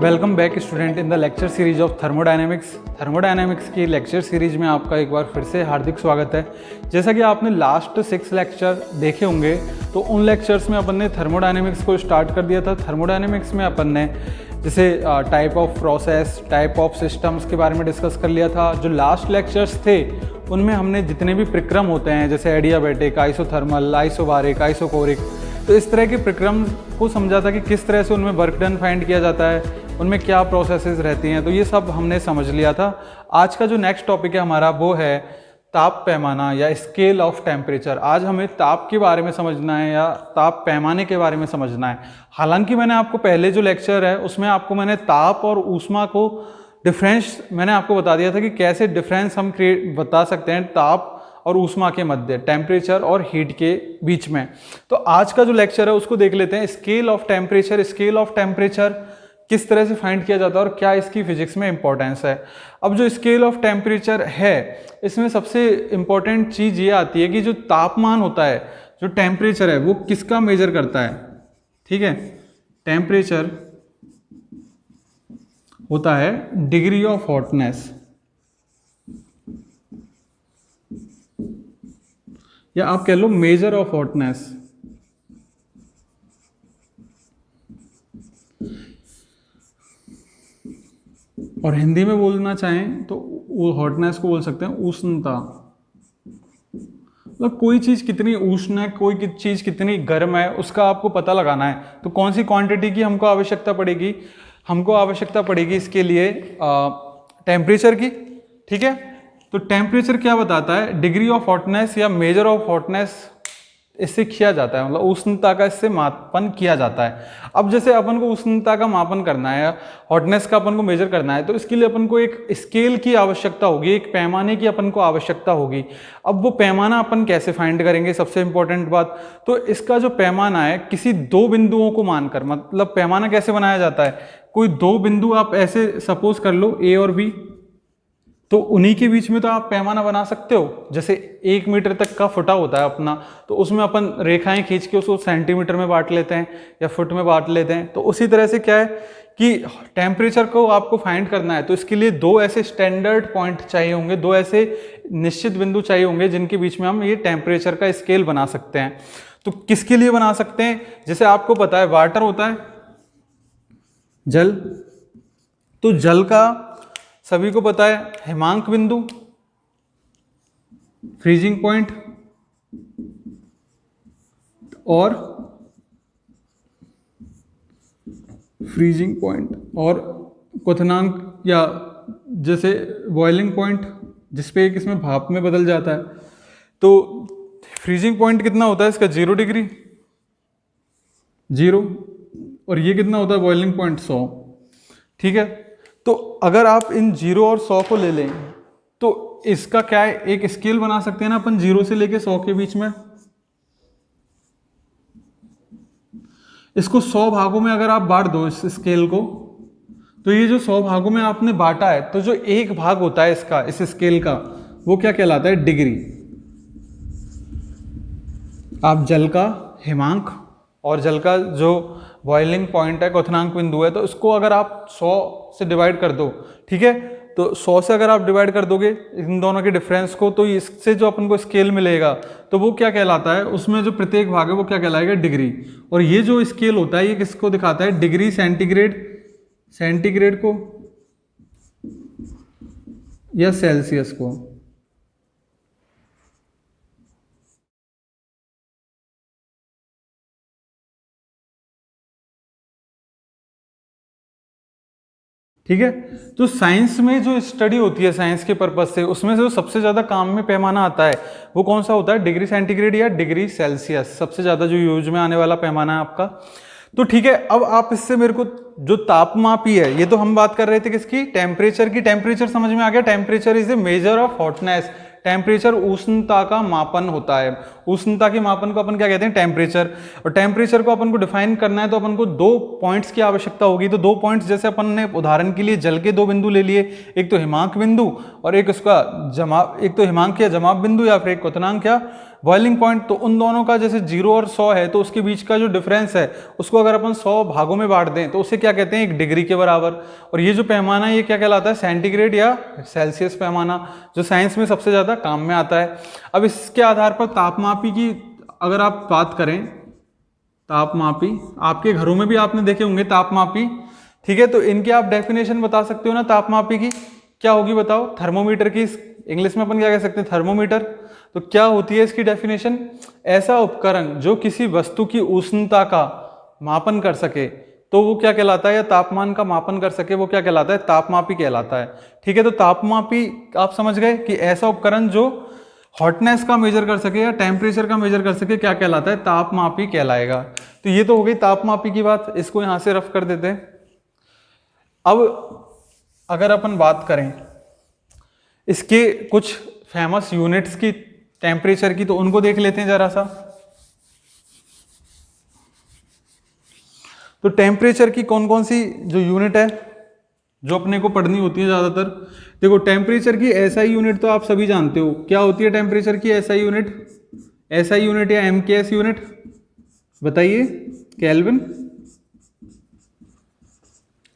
Welcome back student in the lecture series of thermodynamics. Thermodynamics की lecture series में आपका एक बार फिर से हार्दिक स्वागत है। जैसा कि आपने लास्ट 6 लेक्चर देखे होंगे तो उन लेक्चर्स में अपन ने थर्मोडायनेमिक्स को स्टार्ट कर दिया था। थर्मोडायनेमिक्स में अपन ने जैसे type of process, type of systems के बारे में डिस्कस कर लिया था। जो लास्ट लेक्चर्स थे उनमें हमने जितने भी प्रक्रम होते हैं जैसे एडियाबैटिक, आइसोथर्मल, आइसोबारिक, आइसोकोरिक, तो इस तरह के प्रक्रम को समझा था कि किस तरह से उनमें वर्क डन फाइंड किया जाता है, उनमें क्या प्रोसेसेस रहती हैं, तो ये सब हमने समझ लिया था। आज का जो नेक्स्ट टॉपिक है हमारा वो है ताप पैमाना या स्केल ऑफ टेम्परेचर। आज हमें ताप के बारे में समझना है या ताप पैमाने के बारे में समझना है। हालांकि मैंने आपको पहले जो लेक्चर है उसमें आपको मैंने ताप और ऊष्मा को डिफरेंस मैंने आपको बता दिया था कि कैसे डिफरेंस हम बता सकते हैं ताप और ऊष्मा के मध्य, टेम्परेचर और हीट के बीच में। तो आज का जो लेक्चर है उसको देख लेते हैं, scale of temperature. Scale of temperature किस तरह से फाइंड किया जाता है और क्या इसकी फिजिक्स में इंपॉर्टेंस है। अब जो स्केल ऑफ टेम्परेचर है इसमें सबसे इंपॉर्टेंट चीज़ ये आती है कि जो तापमान होता है, जो टेम्परेचर है, वो किसका मेजर करता है। ठीक है, टेम्परेचर होता है डिग्री ऑफ हॉटनेस या आप कह लो मेजर ऑफ हॉटनेस। और हिंदी में बोलना चाहें तो वो हॉटनेस को बोल सकते हैं उष्णता। मतलब कोई चीज़ कितनी उष्ण है, कोई चीज़ कितनी गर्म है, उसका आपको पता लगाना है। तो कौन सी क्वांटिटी की हमको आवश्यकता पड़ेगी? हमको आवश्यकता पड़ेगी इसके लिए टेम्परेचर की। ठीक है, तो टेम्परेचर क्या बताता है? डिग्री ऑफ हॉटनेस या मेजर ऑफ हॉटनेस इससे किया जाता है, मतलब उष्णता का इससे मापन किया जाता है। अब जैसे अपन को उष्णता का मापन करना है, हॉटनेस का अपन को मेजर करना है, तो इसके लिए अपन को एक स्केल की आवश्यकता होगी, एक पैमाने की अपन को आवश्यकता होगी। अब वो पैमाना अपन कैसे फाइंड करेंगे? सबसे इंपॉर्टेंट बात, तो इसका जो पैमाना है किसी दो बिंदुओं को मानकर, मतलब पैमाना कैसे बनाया जाता है? कोई दो बिंदु आप ऐसे सपोज कर लो ए और बी, तो उन्हीं के बीच में तो आप पैमाना बना सकते हो। जैसे 1 मीटर तक का फुटा होता है अपना, तो उसमें अपन रेखाएं खींच के उसको सेंटीमीटर में बांट लेते हैं या फुट में बांट लेते हैं। तो उसी तरह से क्या है कि टेम्परेचर को आपको फाइंड करना है, तो इसके लिए दो ऐसे स्टैंडर्ड पॉइंट चाहिए होंगे, दो ऐसे निश्चित बिंदु चाहिए होंगे जिनके बीच में हम ये टेम्परेचर का स्केल बना सकते हैं। तो किसके लिए बना सकते हैं? जैसे आपको पता है वाटर होता है, जल, तो जल का सभी को पता है हिमांक बिंदु, फ्रीजिंग पॉइंट और क्वथनांक या जैसे बॉइलिंग पॉइंट, जिसपे एक इसमें भाप में बदल जाता है। तो फ्रीजिंग पॉइंट कितना होता है इसका? 0 डिग्री, 0, और ये कितना होता है बॉइलिंग पॉइंट? 100। ठीक है, तो अगर आप इन 0 और 100 को ले लें तो इसका क्या है, एक स्केल बना सकते हैं ना अपन 0 से लेके 100 के बीच में। इसको 100 भागों में अगर आप बांट दो इस स्केल को, तो ये जो 100 भागों में आपने बांटा है, तो जो एक भाग होता है इसका, इस स्केल का, वो क्या कहलाता है? डिग्री। आप जल का हिमांक और जल का जो बॉइलिंग पॉइंट है, क्वथनांक बिंदु है, तो इसको अगर आप 100 से डिवाइड कर दो, ठीक है, तो 100 से अगर आप डिवाइड कर दोगे इन दोनों के डिफरेंस को, तो इससे जो अपन को स्केल मिलेगा तो वो क्या कहलाता है? उसमें जो प्रत्येक भाग है वो क्या कहलाएगा? डिग्री। और ये जो स्केल होता है ये किसको दिखाता है? डिग्री सेंटीग्रेड, सेंटीग्रेड को या सेल्सियस को। ठीक है, तो साइंस में जो स्टडी होती है साइंस के पर्पज से, उसमें से जो सबसे ज़्यादा काम में पैमाना आता है वो कौन सा होता है? डिग्री सेंटीग्रेड या डिग्री सेल्सियस, सबसे ज़्यादा जो यूज में आने वाला पैमाना है आपका। तो ठीक है, अब आप इससे मेरे को जो तापमापी है, ये तो हम बात कर रहे थे किसकी? टेम्परेचर की। टेम्परेचर समझ में आ गया। Temperature is a measure of hotness. Temperature उष्णता का मापन होता है। उष्णता के मापन को अपन क्या कहते हैं? टेम्परेचर। और टेम्परेचर को अपन को डिफाइन करना है तो अपन को दो पॉइंट्स की आवश्यकता होगी। तो दो पॉइंट्स, जैसे अपन ने उदाहरण के लिए जल के दो बिंदु ले लिए, एक तो हिमांक बिंदु और एक उसका जमाव, एक तो हिमांक या जमाव बिंदु या फिर एक क्वथनांक या बॉइलिंग पॉइंट, तो उन दोनों का जैसे 0 और 100 है तो उसके बीच का जो डिफरेंस है उसको अगर अपन 100 भागों में बांट दें तो उसे क्या कहते हैं, 1 डिग्री के बराबर। और ये जो पैमाना है ये क्या कहलाता है, सेंटीग्रेड या सेल्सियस पैमाना, जो साइंस में सबसे ज़्यादा काम में आता है। अब इसके आधार पर तापमापी की अगर आप बात करें, तापमापी आपके घरों में भी आपने देखे होंगे तापमापी, ठीक है, तो इनके आप डेफिनेशन बता सकते हो ना तापमापी की, क्या होगी बताओ। थर्मोमीटर की इंग्लिश में अपन क्या कह सकते हैं, थर्मोमीटर। तो क्या होती है इसकी डेफिनेशन, ऐसा उपकरण जो किसी वस्तु की उष्णता का मापन कर सके तो वो क्या कहलाता है, या तापमान का मापन कर सके वो क्या कहलाता है, तापमापी कहलाता है। ठीक है, तो तापमापी आप समझ गए कि ऐसा उपकरण जो हॉटनेस का मेजर कर सके या टेम्परेचर का मेजर कर सके क्या कहलाता है, तापमापी कहलाएगा। तो ये तो हो गई तापमापी की बात, इसको यहां से रफ कर देते हैं। अब अगर अपन बात करें इसके कुछ फेमस यूनिट्स की टेम्परेचर की, तो उनको देख लेते हैं जरा सा। तो टेम्परेचर की कौन कौन सी जो यूनिट है जो अपने को पढ़नी होती है ज्यादातर, देखो टेम्परेचर की एसआई यूनिट तो आप सभी जानते हो, क्या होती है टेम्परेचर की एसआई यूनिट, एसआई यूनिट या एमकेएस यूनिट, बताइए, केल्विन,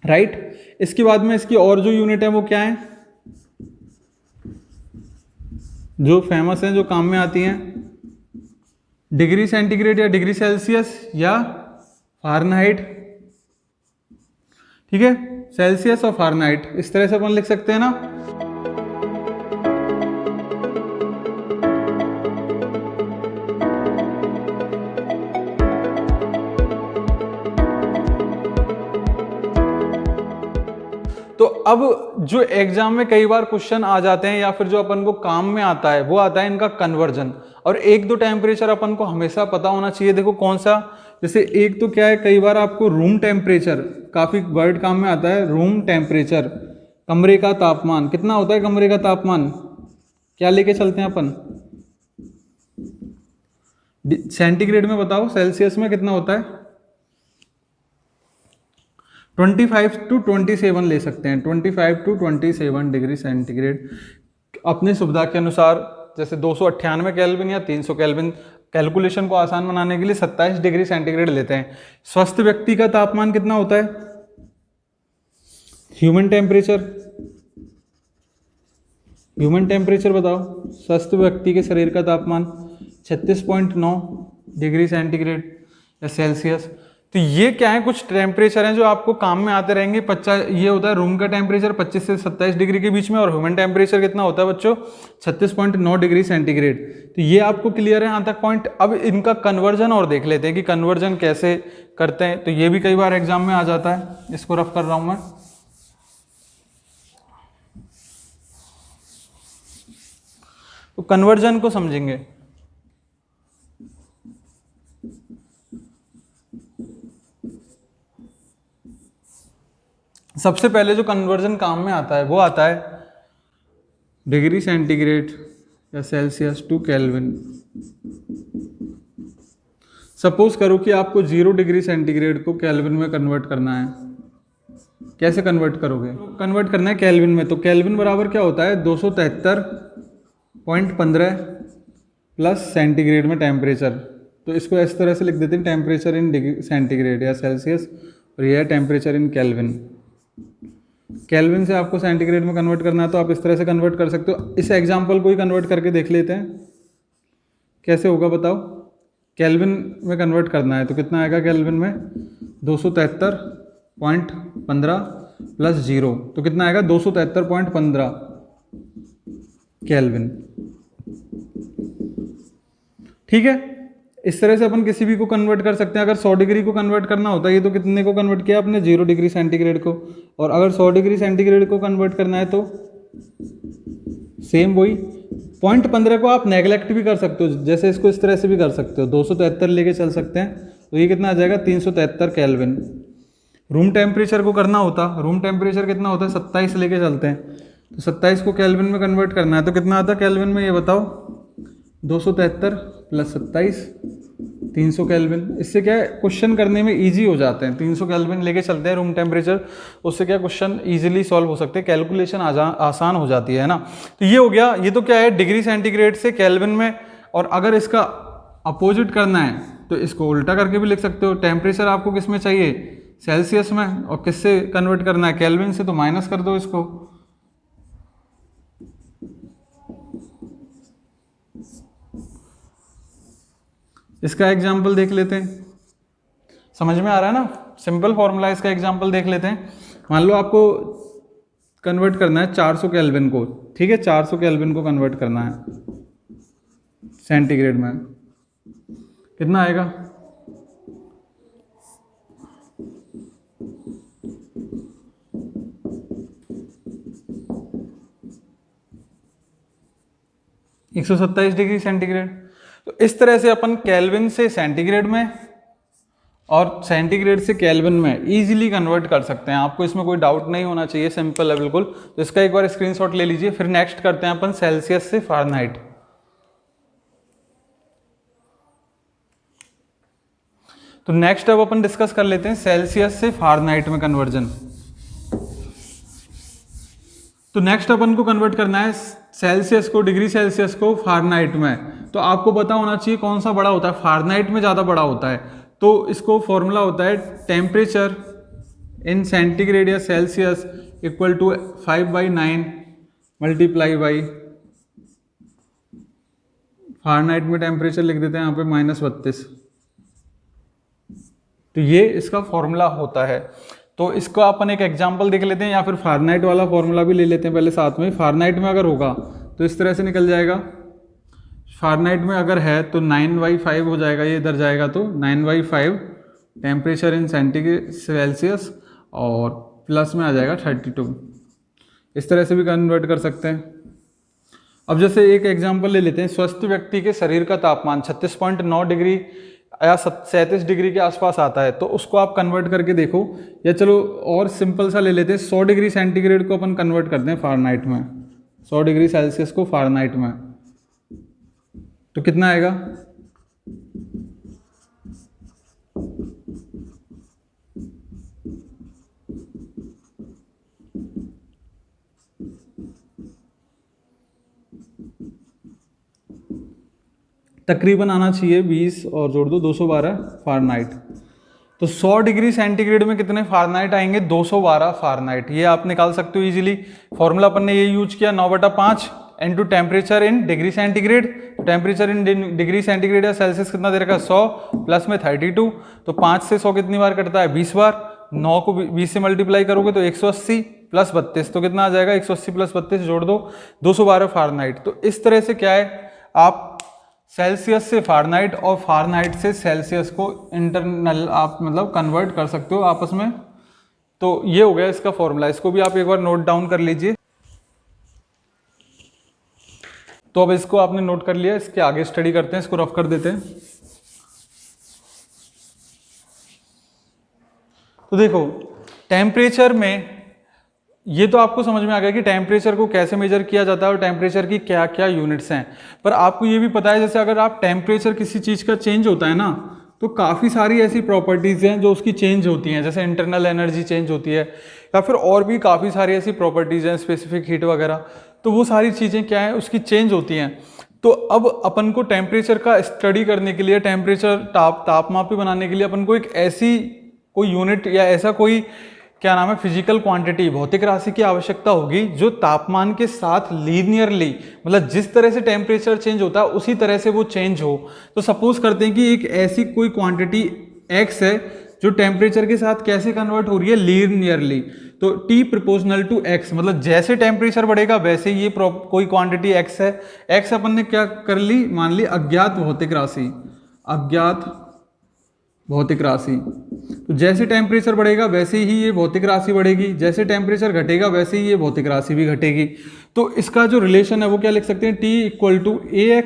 राइट। इसके बाद में इसकी और जो यूनिट है वो क्या है, जो फेमस है, जो काम में आती हैं, डिग्री सेंटीग्रेड या डिग्री सेल्सियस या फारेनहाइट, ठीक है, सेल्सियस और फारेनहाइट, इस तरह से अपन लिख सकते हैं ना। तो अब जो एग्जाम में कई बार क्वेश्चन आ जाते हैं या फिर जो अपन को काम में आता है वो आता है इनका कन्वर्जन। और एक दो टेम्परेचर अपन को हमेशा पता होना चाहिए, देखो कौन सा, जैसे एक तो क्या है, कई बार आपको रूम टेम्परेचर, काफी वर्ड काम में आता है, रूम टेम्परेचर, कमरे का तापमान कितना होता है, कमरे का तापमान क्या लेके चलते हैं अपन, सेंटीग्रेड में बताओ, सेल्सियस में कितना होता है, 25 to 27 ले सकते हैं, 25 to 27 डिग्री सेंटीग्रेड अपनी सुविधा के अनुसार। जैसे 298 केल्विन या 300 केल्विन, कैलकुलेशन को आसान बनाने के लिए 27 डिग्री सेंटीग्रेड लेते हैं। स्वस्थ व्यक्ति का तापमान कितना होता है, ह्यूमन टेम्परेचर, ह्यूमन टेम्परेचर बताओ, स्वस्थ व्यक्ति के शरीर का तापमान 36.9 डिग्री सेंटीग्रेड या सेल्सियस। तो ये क्या है, कुछ टेम्परेचर हैं जो आपको काम में आते रहेंगे। 50 ये होता है रूम का टेम्परेचर 25 से 27 डिग्री के बीच में, और ह्यूमन टेम्परेचर कितना होता है बच्चों, 36.9 डिग्री सेंटीग्रेड। तो ये आपको क्लियर है यहाँ तक पॉइंट। अब इनका कन्वर्जन और देख लेते हैं कि कन्वर्जन कैसे करते हैं, तो ये भी कई बार एग्जाम में आ जाता है, इसको रफ कर रहा हूं मैं। तो कन्वर्जन को समझेंगे, सबसे पहले जो कन्वर्जन काम में आता है वो आता है डिग्री सेंटीग्रेड या सेल्सियस टू केल्विन। सपोज करो कि आपको 0 डिग्री सेंटीग्रेड को केल्विन में कन्वर्ट करना है, कैसे कन्वर्ट करोगे, कन्वर्ट करना है केल्विन में, तो केल्विन बराबर क्या होता है, 273.15 प्लस सेंटीग्रेड में टेम्परेचर। तो इसको इस तरह से लिख देते हैं, टेम्परेचर इन डिग्री सेंटीग्रेड या सेल्सियस, और यह है टेम्परेचर इन केल्विन। केल्विन से आपको सेंटीग्रेड में कन्वर्ट करना है तो आप इस तरह से कन्वर्ट कर सकते हो। इस एग्जांपल को ही कन्वर्ट करके देख लेते हैं कैसे होगा, बताओ। केल्विन में कन्वर्ट करना है तो कितना आएगा केल्विन में, 273.15 प्लस 0, तो कितना आएगा 273.15 केल्विन। ठीक है, इस तरह से अपन किसी भी को कन्वर्ट कर सकते हैं। अगर 100 डिग्री को कन्वर्ट करना होता है, ये तो कितने को कन्वर्ट किया आपने, 0 डिग्री सेंटीग्रेड को, और अगर 100 डिग्री सेंटीग्रेड को कन्वर्ट करना है तो सेम वही 0.15 को आप नेगलेक्ट भी कर सकते हो, जैसे इसको इस तरह से भी कर सकते हो, 273 लेके चल सकते हैं, तो ये कितना आ जाएगा 373 केल्विन। रूम टेम्परेचर को करना होता, रूम टेम्परेचर कितना होता है, 27 लेके चलते हैं, तो 27 को केल्विन में कन्वर्ट करना है तो कितना आता है केल्विन में, ये बताओ, 273 प्लस 27 300 केल्विन। इससे क्या है, क्वेश्चन करने में इजी हो जाते हैं, 300 केल्विन लेके चलते हैं रूम टेम्परेचर, उससे क्या क्वेश्चन इजीली सॉल्व हो सकते हैं, कैलकुलेशन आसान हो जाती है ना। तो ये हो गया, ये तो क्या है डिग्री सेंटीग्रेड से केल्विन में, और अगर इसका अपोजिट करना है तो इसको उल्टा करके भी लिख सकते हो। टेम्परेचर आपको किस में चाहिए, सेल्सियस में, और किससे कन्वर्ट करना है, केल्विन से, तो माइनस कर दो इसको। इसका एग्जाम्पल देख लेते हैं, समझ में आ रहा है ना, सिंपल फॉर्मूला। इसका एग्जाम्पल देख लेते हैं। मान लो आपको कन्वर्ट करना है 400 केल्विन को, ठीक है, 400 केल्विन को कन्वर्ट करना है सेंटीग्रेड में, कितना आएगा, एक 127 डिग्री सेंटीग्रेड। तो इस तरह से अपन केल्विन से सेंटीग्रेड में और सेंटीग्रेड से केल्विन में इजीली कन्वर्ट कर सकते हैं। आपको इसमें कोई डाउट नहीं होना चाहिए, सिंपल है बिल्कुल। तो इसका एक बार स्क्रीनशॉट ले लीजिए। फिर नेक्स्ट करते हैं अपन सेल्सियस से फ़ारेनहाइट। तो नेक्स्ट अब अपन डिस्कस कर लेते हैं सेल्सियस से फ़ारेनहाइट में कन्वर्जन। तो नेक्स्ट अपन को कन्वर्ट करना है सेल्सियस को, डिग्री सेल्सियस को फ़ारेनहाइट में। तो आपको पता होना चाहिए कौन सा बड़ा होता है, फ़ारेनहाइट में ज़्यादा बड़ा होता है। तो इसको फॉर्मूला होता है टेम्परेचर इन सेंटीग्रेड या Celsius equal to 5/9 multiply by, Fahrenheit में टेम्परेचर लिख देते हैं यहाँ पे -32। तो ये इसका फॉर्मूला होता है। तो इसको अपन एक एग्जांपल देख लेते हैं, या फिर फ़ारेनहाइट वाला फॉर्मूला भी ले लेते हैं पहले साथ में। फ़ारेनहाइट में अगर होगा तो इस तरह से निकल जाएगा। फ़ारेनहाइट में अगर है तो 9/5 हो जाएगा, ये इधर जाएगा तो 9/5 टेम्परेचर इन सेंटीग्रेड सेल्सियस, और प्लस में आ जाएगा 32। इस तरह से भी कन्वर्ट कर सकते हैं। अब जैसे एक एग्जांपल ले लेते हैं, स्वस्थ व्यक्ति के शरीर का तापमान 36.9 डिग्री या 37 डिग्री के आसपास आता है। तो उसको आप कन्वर्ट करके देखो, या चलो और सिंपल सा ले लेते हैं, 100 डिग्री सेंटीग्रेड को अपन कन्वर्ट करते हैं फ़ारेनहाइट में, 100 डिग्री सेल्सियस को फ़ारेनहाइट में, तो कितना आएगा, तकरीबन आना चाहिए 20 और जोड़ दो 212 फ़ारेनहाइट। तो 100 डिग्री सेंटीग्रेड में कितने फ़ारेनहाइट आएंगे, 212 फ़ारेनहाइट। ये आप निकाल सकते हो इजीली। फॉर्मूला अपन ने ये यूज किया 9/5 into temperature in degree centigrade. Temperature in degree centigrade या सेल्सियस कितना दे रखा है, 100 प्लस में 32। तो 5 से 100 कितनी बार कटता है, 20 बार। 9 को 20 से मल्टीप्लाई करोगे तो 180 प्लस 32, तो कितना आ जाएगा, 180 प्लस 32 जोड़ दो 212 फ़ारेनहाइट। तो इस तरह से क्या है, आप सेल्सियस से फ़ारेनहाइट और फ़ारेनहाइट से सेल्सियस को इंटरनल आप मतलब कन्वर्ट कर सकते हो आपस में। तो ये हो गया इसका फॉर्मूला, इसको भी आप एक बार नोट डाउन कर लीजिए। तो अब इसको आपने नोट कर लिया, इसके आगे स्टडी करते हैं, इसको रफ कर देते हैं। तो देखो टेम्परेचर में ये तो आपको समझ में आ गया कि टेम्परेचर को कैसे मेजर किया जाता है और टेम्परेचर की क्या क्या यूनिट्स हैं। पर आपको ये भी पता है, जैसे अगर आप टेम्परेचर किसी चीज़ का चेंज होता है ना, तो काफ़ी सारी ऐसी प्रॉपर्टीज़ हैं जो उसकी चेंज होती हैं, जैसे इंटरनल एनर्जी चेंज होती है, या फिर और भी काफ़ी सारी ऐसी प्रॉपर्टीज़ हैं, स्पेसिफिक हीट वगैरह। तो वो सारी चीज़ें क्या है, उसकी चेंज होती हैं। तो अब अपन को टेम्परेचर का स्टडी करने के लिए, टेम्परेचर तापमापी बनाने के लिए अपन को एक ऐसी कोई यूनिट या ऐसा कोई क्या नाम है फिजिकल क्वांटिटी, भौतिक राशि की आवश्यकता होगी जो तापमान के साथ लीनियरली, मतलब जिस तरह से टेम्परेचर चेंज होता है उसी तरह से वो चेंज हो। तो सपोज करते हैं कि एक ऐसी कोई क्वांटिटी x है जो टेम्परेचर के साथ कैसे कन्वर्ट हो रही है, लीनियरली। तो t प्रोपोर्शनल टू x, मतलब जैसे टेम्परेचर बढ़ेगा वैसे ये कोई क्वांटिटी x है। x अपन ने क्या कर ली, मान ली अज्ञात भौतिक राशि, अज्ञात भौतिक राशि। तो जैसे टेम्परेचर बढ़ेगा वैसे ही ये भौतिक राशि बढ़ेगी, जैसे टेम्परेचर घटेगा वैसे ही ये भौतिक राशि भी घटेगी। तो इसका जो रिलेशन है वो क्या लिख सकते हैं, t इक्वल टू ax,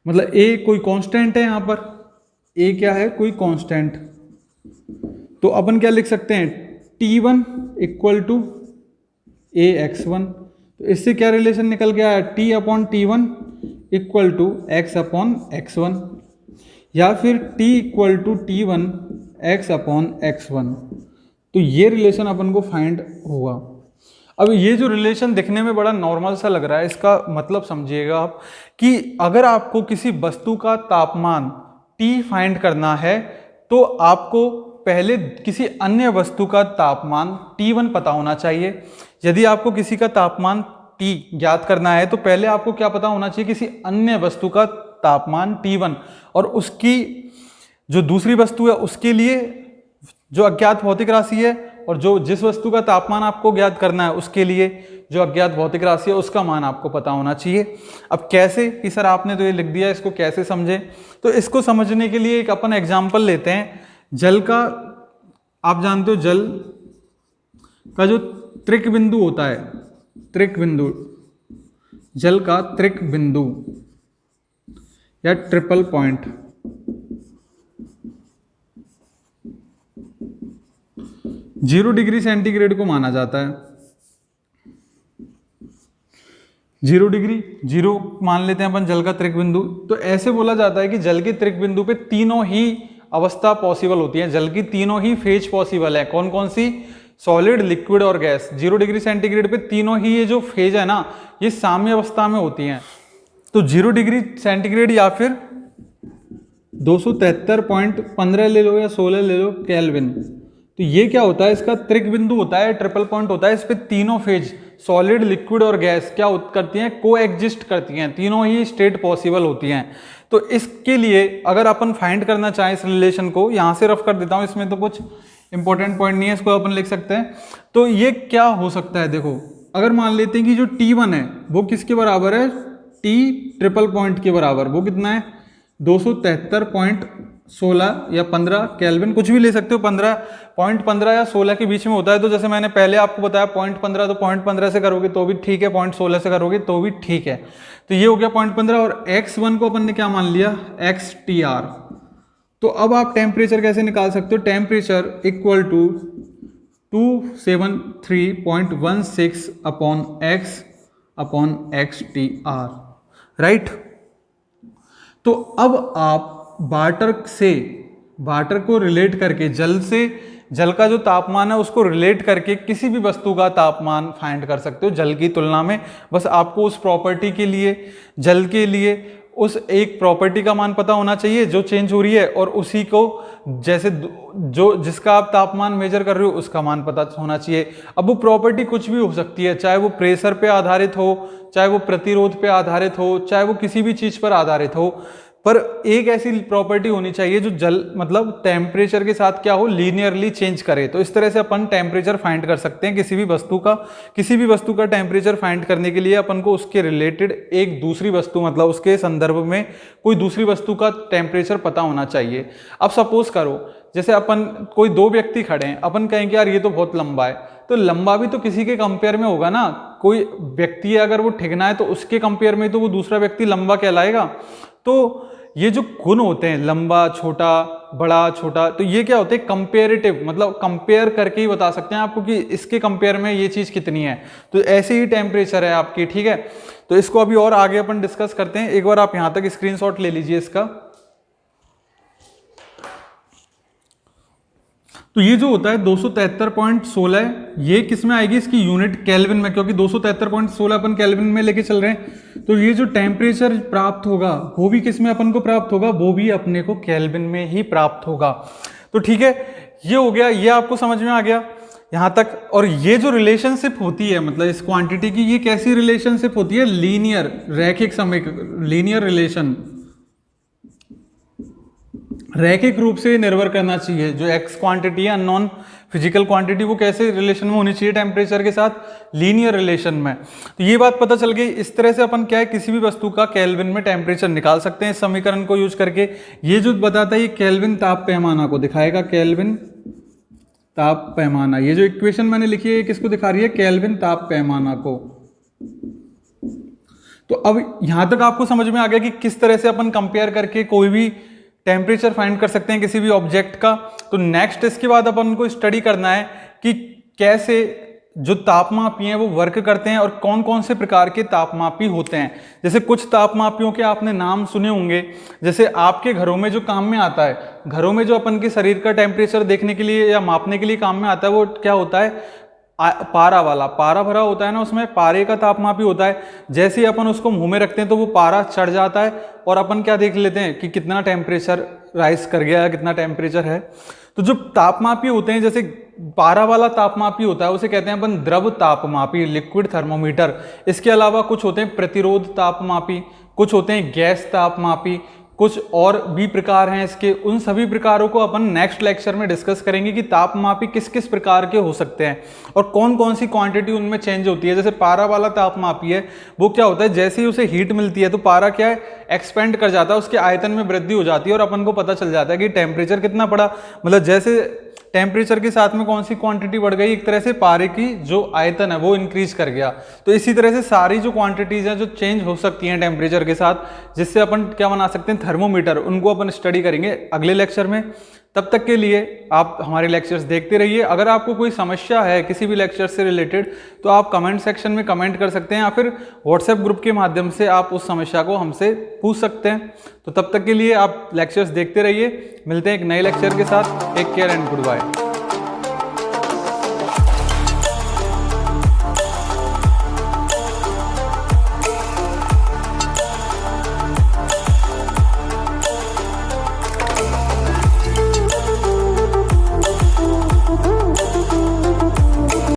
मतलब a कोई कांस्टेंट है यहाँ पर, a क्या है, कोई कांस्टेंट। तो अपन क्या लिख सकते हैं, t1 इक्वल टू ax1। तो इससे क्या रिलेशन निकल गया है, t upon t1 equal to x upon x1, या फिर t equal to t1 x upon x1। तो ये रिलेशन अपन को फाइंड होगा। अब ये जो रिलेशन दिखने में बड़ा नॉर्मल सा लग रहा है, इसका मतलब समझिएगा आप कि अगर आपको किसी वस्तु का तापमान T फाइंड करना है तो आपको पहले किसी अन्य वस्तु का तापमान T1 पता होना चाहिए। यदि आपको किसी का तापमान T ज्ञात करना है तो पहले आपको क्या पता होना चाहिए, किसी अन्य वस्तु का तापमान T1, और उसकी जो दूसरी वस्तु है उसके लिए जो अज्ञात भौतिक राशि है, और जो जिस वस्तु का तापमान आपको ज्ञात करना है उसके लिए जो अज्ञात भौतिक राशि है उसका मान आपको पता होना चाहिए। अब कैसे कि सर आपने तो ये लिख दिया, इसको कैसे समझे? तो इसको समझने के लिए एक अपन एग्जाम्पल लेते हैं। जल का, आप जानते हो जल का जो त्रिक बिंदु होता है, त्रिक बिंदु, जल का त्रिक बिंदु या ट्रिपल पॉइंट, 0 डिग्री सेंटीग्रेड को माना जाता है। 0 डिग्री, 0 मान लेते हैं अपन जल का त्रिक बिंदु। तो ऐसे बोला जाता है कि जल के त्रिक बिंदु पे तीनों ही अवस्था पॉसिबल होती है, जल की तीनों ही फेज पॉसिबल है। कौन कौन सी? सॉलिड, लिक्विड और गैस। 0 डिग्री सेंटीग्रेड पे तीनों ही ये जो फेज है ना, ये साम्य अवस्था में होती हैं। तो 0 डिग्री सेंटीग्रेड या फिर 273.15 ले लो या 16 ले लो केल्विन। तो ये क्या होता है, इसका त्रिक बिंदु होता है, ट्रिपल पॉइंट होता है। इस पे तीनों फेज सॉलिड, लिक्विड और गैस क्या करती हैं, को एग्जिस्ट करती हैं, तीनों ही स्टेट पॉसिबल होती हैं। तो इसके लिए अगर अपन फाइंड करना चाहें इस रिलेशन को, यहां से रफ कर देता हूं, इसमें तो कुछ इंपॉर्टेंट पॉइंट नहीं है, इसको अपन लिख सकते हैं। तो ये क्या हो सकता है, देखो अगर मान लेते हैं कि जो T1 है वो किसके बराबर है, T ट्रिपल पॉइंट के बराबर। वो कितना है, 273.16 या 15 केल्विन, कुछ भी ले सकते हो, 15 या 16 के बीच में होता है। तो जैसे मैंने पहले आपको बताया 0.15, तो 0.15 से करोगे तो भी ठीक है, 0.16 से करोगे तो भी ठीक है। तो ये हो गया 0.15, और x1 को अपन ने क्या मान लिया, XTR। तो अब आप टेम्परेचर कैसे निकाल सकते हो, temperature equal to 273.16 upon x upon XTR, right. तो अब आप वाटर को रिलेट करके, जल से, जल का जो तापमान है उसको रिलेट करके किसी भी वस्तु का तापमान फाइंड कर सकते हो जल की तुलना में। बस आपको उस प्रॉपर्टी के लिए, जल के लिए उस एक प्रॉपर्टी का मान पता होना चाहिए जो चेंज हो रही है, और उसी को जैसे जो जिसका आप तापमान मेजर कर रहे हो उसका मान पता होना चाहिए। अब वो प्रॉपर्टी कुछ भी हो सकती है, चाहे वो प्रेशर पे आधारित हो, चाहे वो प्रतिरोध पे आधारित हो, चाहे वो किसी भी चीज पर आधारित हो, पर एक ऐसी प्रॉपर्टी होनी चाहिए जो जल मतलब टेम्परेचर के साथ क्या हो, लीनियरली चेंज करे। तो इस तरह से अपन टेम्परेचर फाइंड कर सकते हैं किसी भी वस्तु का टेम्परेचर फाइंड करने के लिए अपन को उसके रिलेटेड एक दूसरी वस्तु, मतलब उसके संदर्भ में कोई दूसरी वस्तु का टेम्परेचर पता होना चाहिए। अब सपोज करो जैसे अपन कोई दो व्यक्ति खड़े हैं, अपन कहेंगे यार ये तो बहुत लंबा है, तो लंबा भी तो किसी के कंपेयर में होगा ना। कोई व्यक्ति है अगर वो ठिकना है तो उसके कंपेयर में तो वो दूसरा व्यक्ति लंबा कहलाएगा। तो ये जो गुण होते हैं, लंबा, छोटा, बड़ा, छोटा, तो ये क्या होते हैं, कंपेरेटिव, मतलब कंपेयर करके ही बता सकते हैं आपको कि इसके कंपेयर में ये चीज कितनी है। तो ऐसे ही टेम्परेचर है आपकी, ठीक है। तो इसको अभी और आगे अपन डिस्कस करते हैं। एक बार आप यहां तक स्क्रीनशॉट ले लीजिए इसका। तो ये जो होता है 273.16, ये किस में आएगी, इसकी यूनिट केल्विन में, क्योंकि 273.16 अपन केल्विन में लेके चल रहे हैं। तो ये जो टेम्परेचर प्राप्त होगा वो भी किस में अपन को प्राप्त होगा, वो भी अपने को केल्विन में ही प्राप्त होगा। तो ठीक है, ये हो गया, ये आपको समझ में आ गया यहां तक। और ये जो रिलेशनशिप होती है, मतलब इस क्वांटिटी की, ये कैसी रिलेशनशिप होती है, लीनियर, रैखिक समय, लीनियर रिलेशन, रैखिक रूप से निर्भर करना चाहिए। जो एक्स क्वांटिटी है, अननोन फिजिकल क्वांटिटी, वो कैसे रिलेशन में होनी चाहिए टेम्परेचर के साथ, लीनियर रिलेशन में। तो ये बात पता चल गई। इस तरह से अपन क्या है, किसी भी वस्तु का केल्विन में टेम्परेचर निकाल सकते हैं इस समीकरण को यूज करके। ये जो बताता है ये केल्विन ताप पैमाना को दिखाएगा, केल्विन ताप पैमाना। ये जो इक्वेशन मैंने लिखी है ये किसको दिखा रही है, केल्विन ताप पैमाना को। तो अब यहां तक आपको समझ में आ गया कि किस तरह से अपन कंपेयर करके कोई भी टेम्परेचर फाइंड कर सकते हैं किसी भी ऑब्जेक्ट का। तो नेक्स्ट इसके बाद अपन को स्टडी करना है कि कैसे जो तापमापी हैं वो वर्क करते हैं और कौन कौन से प्रकार के तापमापी होते हैं। जैसे कुछ तापमापियों के आपने नाम सुने होंगे, जैसे आपके घरों में जो काम में आता है, घरों में जो अपन के शरीर का टेम्परेचर देखने के लिए या मापने के लिए काम में आता है, वो क्या होता है, पारा वाला, पारा भरा होता है ना, उसमें पारे का तापमापी होता है। जैसे ही अपन उसको मुंह में रखते हैं तो वो पारा चढ़ जाता है और अपन क्या देख लेते हैं कि कितना टेम्परेचर राइज कर गया है, कितना टेम्परेचर है। तो जो तापमापी होते हैं, जैसे पारा वाला तापमापी होता है उसे कहते हैं अपन द्रव तापमापी, लिक्विड थर्मोमीटर। इसके अलावा कुछ होते हैं प्रतिरोध तापमापी, कुछ होते हैं गैस तापमापी, कुछ और भी प्रकार हैं इसके। उन सभी प्रकारों को अपन नेक्स्ट लेक्चर में डिस्कस करेंगे कि तापमापी किस किस प्रकार के हो सकते हैं और कौन कौन सी क्वांटिटी उनमें चेंज होती है। जैसे पारा वाला तापमापी है, वो क्या होता है, जैसे ही उसे हीट मिलती है तो पारा क्या है, एक्सपेंड कर जाता है, उसके आयतन में वृद्धि हो जाती है और अपन को पता चल जाता है कि टेम्परेचर कितना बढ़ा। मतलब जैसे टेम्परेचर के साथ में कौन सी क्वांटिटी बढ़ गई, एक तरह से पारे की जो आयतन है वो इंक्रीज कर गया। तो इसी तरह से सारी जो क्वांटिटीज हैं जो चेंज हो सकती हैं टेम्परेचर के साथ, जिससे अपन क्या बना सकते हैं, थर्मोमीटर, उनको अपन स्टडी करेंगे अगले लेक्चर में। तब तक के लिए आप हमारे लेक्चर्स देखते रहिए। अगर आपको कोई समस्या है किसी भी लेक्चर से रिलेटेड तो आप कमेंट सेक्शन में कमेंट कर सकते हैं या फिर व्हाट्सएप ग्रुप के माध्यम से आप उस समस्या को हमसे पूछ सकते हैं। तो तब तक के लिए आप लेक्चर्स देखते रहिए। मिलते हैं एक नए लेक्चर के साथ। Take care and good bye.